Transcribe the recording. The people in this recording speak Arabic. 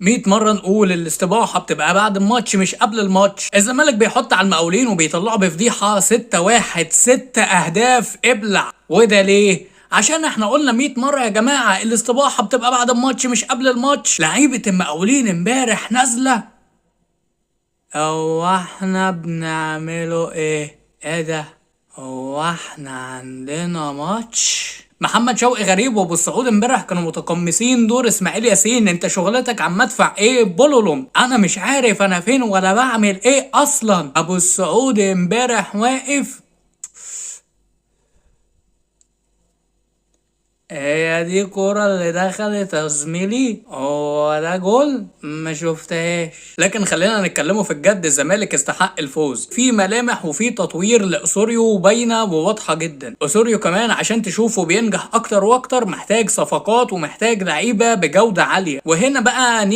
100 مرة نقول الاستباحة بتبقى بعد الماتش مش قبل الماتش. الزمالك بيحط على المقاولين وبيطلعوا بفضيحة 6-1، 6 أهداف ابلع. وده ليه؟ عشان احنا قلنا 100 مرة يا جماعة الاستباحة بتبقى بعد الماتش مش قبل الماتش. لعيبة المقاولين امبارح نازلة، هو احنا بنعمله ايه؟ ايه ده؟ هو احنا عندنا ماتش؟ محمد شوقي غريب وابو السعود امبارح كانوا متقمصين دور اسماعيل ياسين. انت شغلتك عم مدفع ايه بولولوم، انا مش عارف انا فين ولا بعمل ايه اصلا. ابو السعود امبارح واقف، هي دي كرة اللي دخلت يا زميلي؟ هو ده جول؟ ما شفتهاش. لكن خلينا نتكلموا في الجد، الزمالك استحق الفوز. في ملامح وفي تطوير لأسوريو باينة وواضحة جدا. أسوريو كمان عشان تشوفه بينجح أكتر وأكتر محتاج صفقات ومحتاج لعيبة بجودة عالية. وهنا بقى